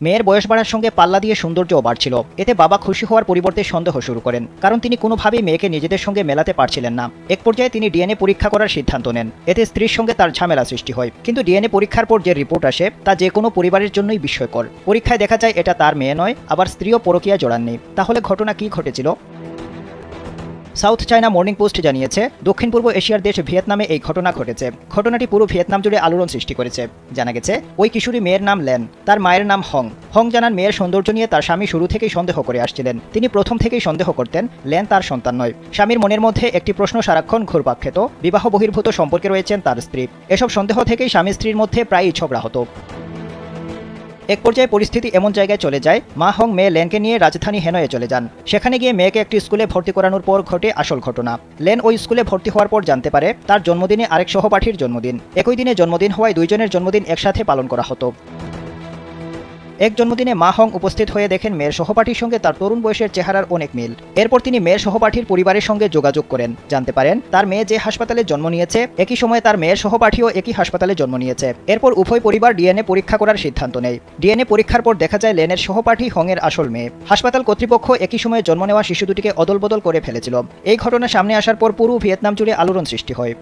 মেয়ের বয়স বাড়ার সঙ্গে পাল্লা দিয়ে সৌন্দর্যও বাড়ছিল। এতে বাবা খুশি হওয়ার পরিবর্তে সন্দেহ শুরু করেন, কারণ তিনি কোনোভাবেই মেয়েকে নিজেদের সঙ্গে মেলাতে পারছিলেন না। এক পর্যায়ে তিনি ডিএনএ পরীক্ষা করার সিদ্ধান্ত নেন। এতে স্ত্রীর সঙ্গে তার ঝামেলা সৃষ্টি হয়, কিন্তু ডিএনএ পরীক্ষার পর যে রিপোর্ট আসে তা যে কোনো পরিবারের জন্যই বিস্ময়কর। পরীক্ষায় দেখা যায় এটা তার মেয়ে নয়, আবার স্ত্রীও পরকীয়া জড়াননি। তাহলে ঘটনা কি ঘটেছিল? সাউথ চায়না মর্নিং পোস্ট জানিয়েছে, দক্ষিণ পূর্ব এশিয়ার দেশ ভিয়েতনামে এই ঘটনা ঘটেছে। ঘটনাটি পুরো ভিয়েতনাম জুড়ে আলোড়ন সৃষ্টি করেছে। জানা গেছে, ওই কিশোরী মেয়ের নাম লেন, তার মায়ের নাম হং। হং জানান মেয়ের সৌন্দর্য নিয়ে তার স্বামী শুরু থেকেই সন্দেহ করে আসছিলেন। তিনি প্রথম থেকেই সন্দেহ করতেন লেন তার সন্তান নয়। স্বামীর মনের মধ্যে একটি প্রশ্ন সারাক্ষণ ঘুরপাক খেত, বিবাহ বহির্ভূত সম্পর্কে রয়েছেন তার স্ত্রী। এসব সন্দেহ থেকেই স্বামী স্ত্রীর মধ্যে প্রায়ই ঝগড়া হতো। এক পর্যায়ে পরিস্থিতি এমন জায়গায় চলে যায়, মা হং মেয়ে লেনকে নিয়ে রাজধানী হেনয়ে চলে যান। সেখানে গিয়ে মেয়েকে একটি স্কুলে ভর্তি করানোর পর ঘটে আসল ঘটনা। লেন ওই স্কুলে ভর্তি হওয়ার পর জানতে পারে তার জন্মদিনে আরেক সহপাঠীর জন্মদিন। একই দিনে জন্মদিন হওয়ায় দুইজনের জন্মদিন একসাথে পালন করা হতো। এক জন্মদিনে মা হং উপস্থিত হয়ে দেখেন মেয়ের সহপাঠীর সঙ্গে তার তরুণ বয়সের চেহারার অনেক মিল। এরপর তিনি মেয়ের সহপাঠীর পরিবারের সঙ্গে যোগাযোগ করেন। জানতে পারেন তার মেয়ে যে হাসপাতালে জন্ম নিয়েছে, একই সময়ে তার মেয়ের সহপাঠীও একই হাসপাতালে জন্ম নিয়েছে। এরপর উভয় পরিবার ডিএনএ পরীক্ষা করার সিদ্ধান্ত নেয়। ডিএনএ পরীক্ষার পর দেখা যায় লেনের সহপাঠী হং এর আসল মেয়ে। হাসপাতাল কর্তৃপক্ষ একই সময়ে জন্ম নেওয়া শিশু দুটিকে অদলবদল করে ফেলেছিল। এই ঘটনা সামনে আসার পর পুরো ভিয়েতনাম জুড়ে আলোড়ন সৃষ্টি হয়।